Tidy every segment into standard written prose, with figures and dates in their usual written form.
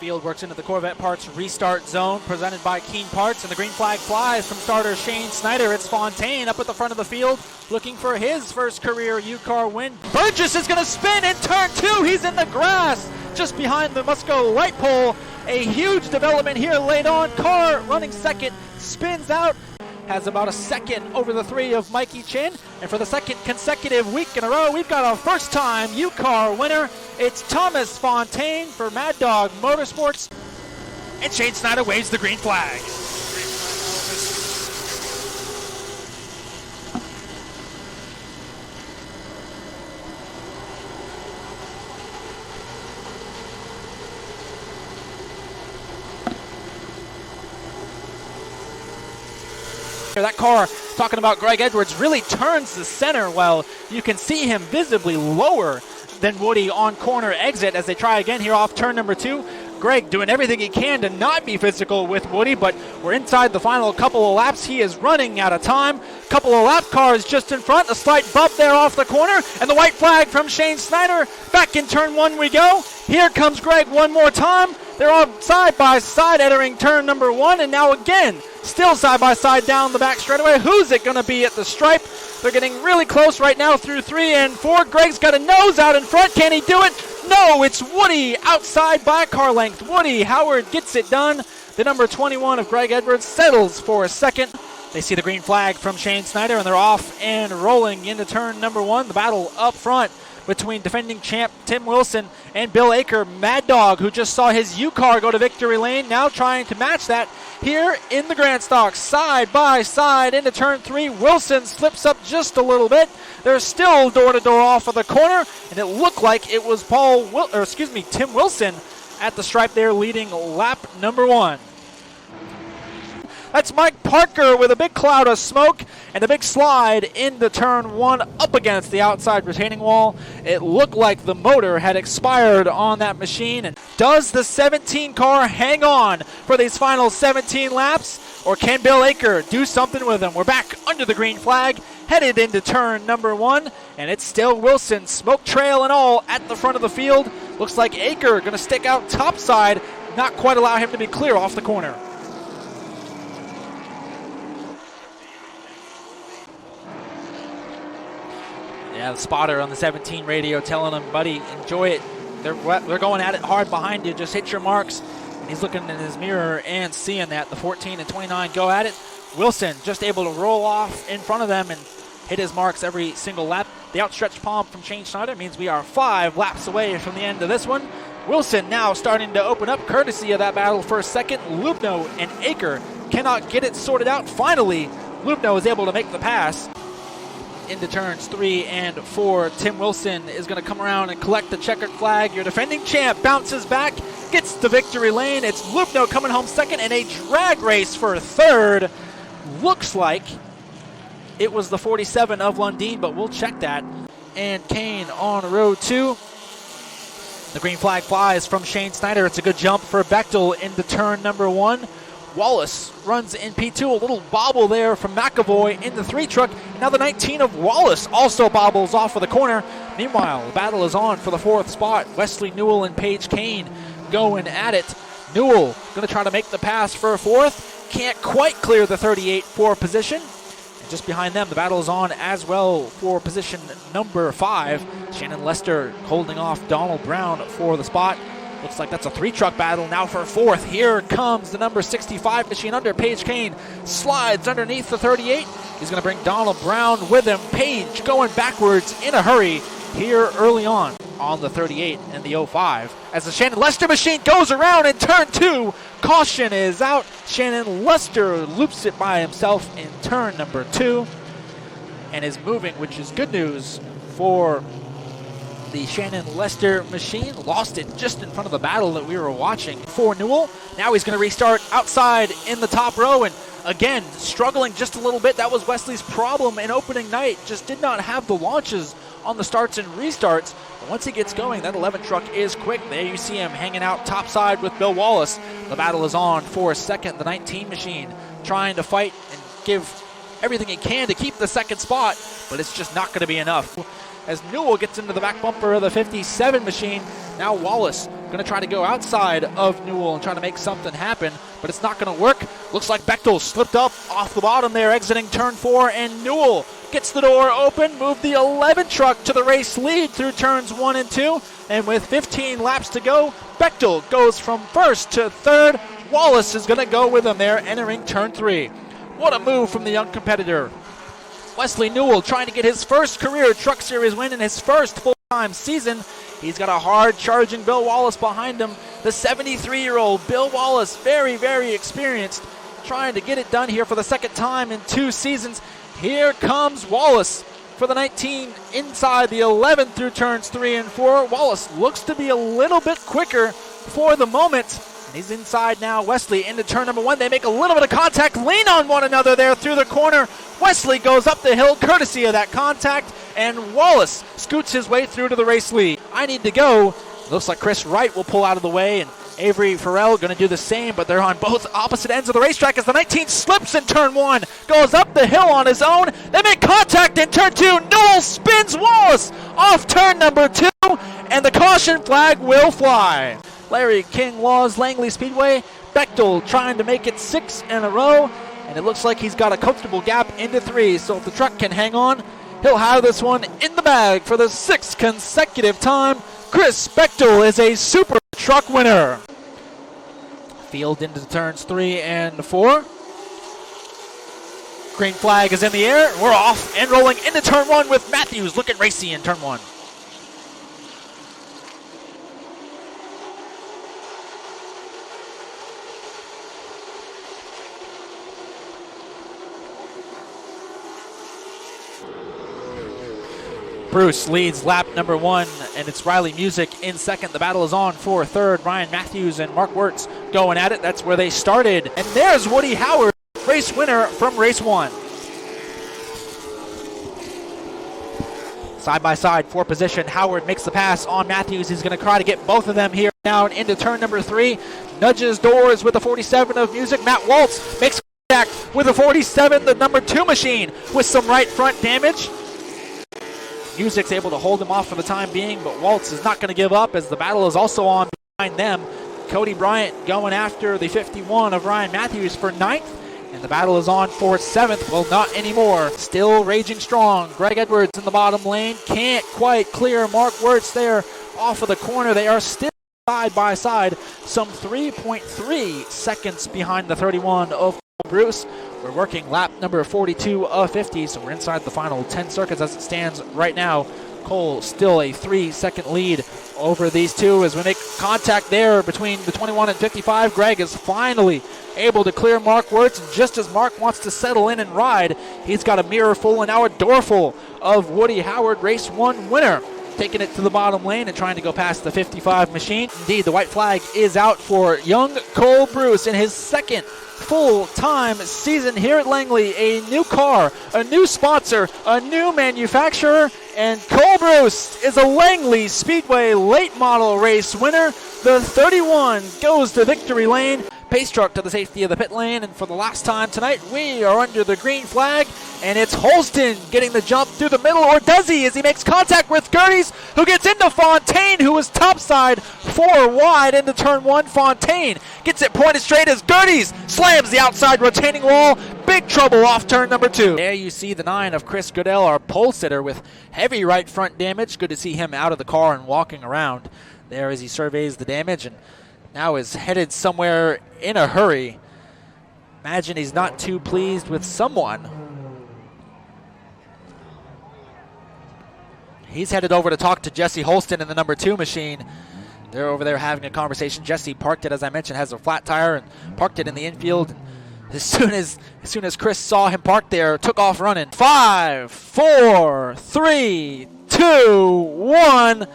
field works into the Corvette Parts restart zone presented by Keen Parts, and the green flag flies from starter Shane Snyder. It's Fontaine up at the front of the field looking for his first career Ucar win. Burgess is going to spin in turn 2. He's in the grass just behind the Musco light pole. A huge development here late on. Car running second spins out, has about a second over the 3 of Mikey Chin, and for the second consecutive week in a row, we've got our first time Ucar winner. It's Thomas Fontaine for Mad Dog Motorsports, and Shane Snyder waves the green flag. That car, talking about Greg Edwards, really turns the center well. You can see him visibly lower than Woody on corner exit as they try again here off turn number 2. Greg doing everything he can to not be physical with Woody, but we're inside the final couple of laps. He is running out of time. Couple of lap cars just in front. A slight bump there off the corner, and the white flag from Shane Snyder. Back in turn 1 we go. Here comes Greg one more time. They're all side by side entering turn number 1, and now again, still side by side down the back straightaway. Who's it going to be at the stripe? They're getting really close right now through 3 and 4. Greg's got a nose out in front. Can he do it? No, it's Woody outside by a car length. Woody Howard gets it done. The number 21 of Greg Edwards settles for a second. They see the green flag from Shane Snyder, and they're off and rolling into turn number 1. The battle up front between defending champ Tim Wilson and Bill Aker. Mad Dog, who just saw his Ucar go to victory lane, now trying to match that here in the Grand Stock. Side by side into turn 3. Wilson slips up just a little bit. They're still door-to-door off of the corner, and it looked like it was Tim Wilson at the stripe there leading lap number 1. That's Mike Parker with a big cloud of smoke and a big slide into turn 1 up against the outside retaining wall. It looked like the motor had expired on that machine. And does the 17 car hang on for these final 17 laps, or can Bill Aker do something with them? We're back under the green flag, headed into turn number 1, and it's still Wilson, smoke trail and all, at the front of the field. Looks like Aker going to stick out topside, not quite allow him to be clear off the corner. Yeah, the spotter on the 17 radio telling him, buddy, enjoy it. They're going at it hard behind you. Just hit your marks. And he's looking in his mirror and seeing that. The 14 and 29 go at it. Wilson just able to roll off in front of them and hit his marks every single lap. The outstretched palm from Shane Snyder means we are 5 laps away from the end of this one. Wilson now starting to open up courtesy of that battle for a second. Lubno and Aker cannot get it sorted out. Finally, Lubno is able to make the pass into turns 3 and 4. Tim Wilson is going to come around and collect the checkered flag. Your defending champ bounces back, gets the victory lane. It's Lubno coming home second, and a drag race for third. Looks like it was the 47 of Lundin, but we'll check that. And Kane on row 2. The green flag flies from Shane Snyder. It's a good jump for Bechtel into turn number 1. Wallace runs in P2, a little bobble there from McAvoy in the 3 truck. Now the 19 of Wallace also bobbles off of the corner. Meanwhile, the battle is on for the 4th spot. Wesley Newell and Paige Kane going at it. Newell going to try to make the pass for a 4th. Can't quite clear the 38 for position. And just behind them, the battle is on as well for position number 5. Shannon Lester holding off Donald Brown for the spot. Looks like that's a 3-truck battle now for 4th. Here comes the number 65 machine under Paige Kane. Slides underneath the 38. He's going to bring Donald Brown with him. Paige going backwards in a hurry here early on the 38 and the 05. As the Shannon Lester machine goes around in turn 2, caution is out. Shannon Lester loops it by himself in turn number 2 and is moving, which is good news for the Shannon Lester machine. Lost it just in front of the battle that we were watching for Newell. Now he's going to restart outside in the top row, and again, struggling just a little bit. That was Wesley's problem in opening night. Just did not have the launches on the starts and restarts. But once he gets going, that 11 truck is quick. There you see him hanging out topside with Bill Wallace. The battle is on for a second. The 19 machine trying to fight and give everything he can to keep the second spot, but it's just not going to be enough. as Newell gets into the back bumper of the 57 machine. Now Wallace going to try to go outside of Newell and try to make something happen, but it's not going to work. Looks like Bechtel slipped up off the bottom there, exiting turn 4, and Newell gets the door open, moved the 11 truck to the race lead through turns 1 and 2, and with 15 laps to go, Bechtel goes from first to third. Wallace is going to go with him there, entering turn 3. What a move from the young competitor. Wesley Newell trying to get his first career Truck Series win in his first full-time season. He's got a hard-charging Bill Wallace behind him. The 73-year-old Bill Wallace, very, very experienced, trying to get it done here for the second time in 2 seasons. Here comes Wallace for the 19 inside the 11 through turns 3 and 4. Wallace looks to be a little bit quicker for the moment. He's inside now. Wesley into turn number 1. They make a little bit of contact, lean on one another there through the corner. Wesley goes up the hill courtesy of that contact, and Wallace scoots his way through to the race lead. I need to go. Looks like Chris Wright will pull out of the way, and Avery Farrell going to do the same, but they're on both opposite ends of the racetrack as the 19 slips in turn 1, goes up the hill on his own. They make contact in turn 2. Newell spins Wallace off turn number 2, and the caution flag will fly. Larry King Law's Langley Speedway. Bechtel trying to make it 6 in a row, and it looks like he's got a comfortable gap into 3, so if the truck can hang on, he'll have this one in the bag for the 6th consecutive time. Chris Bechtel is a Super Truck winner. Field into turns 3 and 4. Green flag is in the air. We're off and rolling into turn 1 with Matthews looking racy in turn 1. Bruce leads lap number 1, and it's Riley Music in second. The battle is on for third. Ryan Matthews and Mark Wirtz going at it. That's where they started. And there's Woody Howard, race winner from race 1. Side by side for position. Howard makes the pass on Matthews. He's going to try to get both of them here down into turn number 3. Nudges doors with the 47 of Music. Matt Waltz makes contact with the 47, the number 2 machine, with some right front damage. Music's able to hold him off for the time being, but Waltz is not going to give up as the battle is also on behind them. Cody Bryant going after the 51 of Ryan Matthews for 9th, and the battle is on for 7th. Well, not anymore. Still raging strong. Greg Edwards in the bottom lane. Can't quite clear Mark Wirtz there off of the corner. They are still side by side, some 3.3 seconds behind the 31 of Bruce. We're working lap number 42 of 50, so we're inside the final 10 circuits as it stands right now. Cole still a 3-second lead over these two as we make contact there between the 21 and 55. Greg is finally able to clear Mark Wirtz, and just as Mark wants to settle in and ride, he's got a mirror full and now a door full of Woody Howard, race 1 winner, taking it to the bottom lane and trying to go past the 55 machine. Indeed, the white flag is out for young Cole Bruce in his second full-time season here at Langley. A new car, a new sponsor, a new manufacturer, and Cole Bruce is a Langley Speedway late model race winner. The 31 goes to victory lane. Pace truck to the safety of the pit lane, and for the last time tonight, we are under the green flag, and it's Holston getting the jump through the middle, or does he, as he makes contact with Gerties, who gets into Fontaine, who was topside 4 wide into turn 1. Fontaine gets it pointed straight as Gerties slams the outside retaining wall. Big trouble off turn number 2. There you see the 9 of Chris Goodell, our pole sitter, with heavy right front damage. Good to see him out of the car and walking around there as he surveys the damage, and now is headed somewhere in a hurry. Imagine he's not too pleased with someone. He's headed over to talk to Jesse Holston in the number 2 machine. They're over there having a conversation. Jesse parked it, as I mentioned, has a flat tire, and parked it in the infield. As soon as Chris saw him parked there, took off running. 5, 4, 3, 2, 1.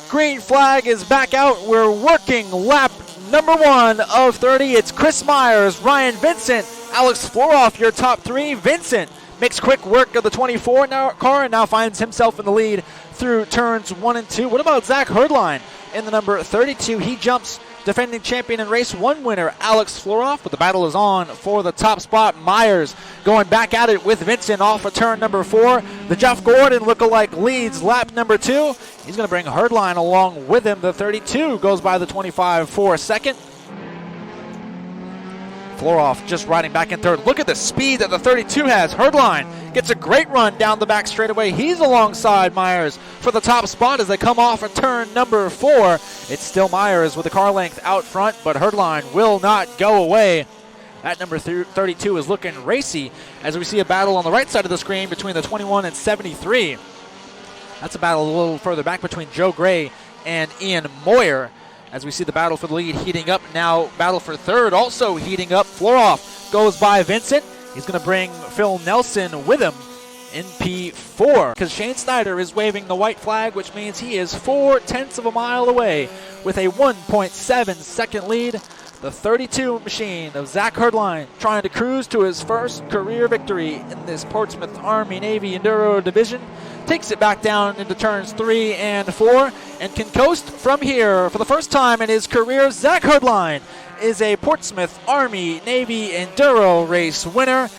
Green flag is back out. We're working lap number 1 of 30. It's Chris Myers, Ryan Vincent, Alex Floroff, your top 3. Vincent makes quick work of the 24 car and now finds himself in the lead through turns 1 and 2. What about Zach Herdline in the number 32? He jumps defending champion and race 1 winner Alex Floroff, but the battle is on for the top spot. Myers going back at it with Vincent off of turn number 4. The Jeff Gordon lookalike leads lap number 2. He's going to bring Herdline along with him. The 32 goes by the 25 for a second. Floroff just riding back in third. Look at the speed that the 32 has. Herdline gets a great run down the back straightaway. He's alongside Myers for the top spot as they come off of turn number 4. It's still Myers with the car length out front, but Herdline will not go away. That number 32 is looking racy as we see a battle on the right side of the screen between the 21 and 73. That's a battle a little further back between Joe Gray and Ian Moyer. As we see the battle for the lead heating up. Now battle for third also heating up. Floroff goes by Vincent. He's going to bring Phil Nelson with him in P4 because Shane Snyder is waving the white flag, which means he is 4/10 of a mile away with a 1.7 second lead. The 32 machine of Zach Herdline trying to cruise to his first career victory in this Portsmouth Army-Navy Enduro division. Takes it back down into turns 3 and 4 and can coast from here for the first time in his career. Zach Herdline is a Portsmouth Army-Navy Enduro race winner.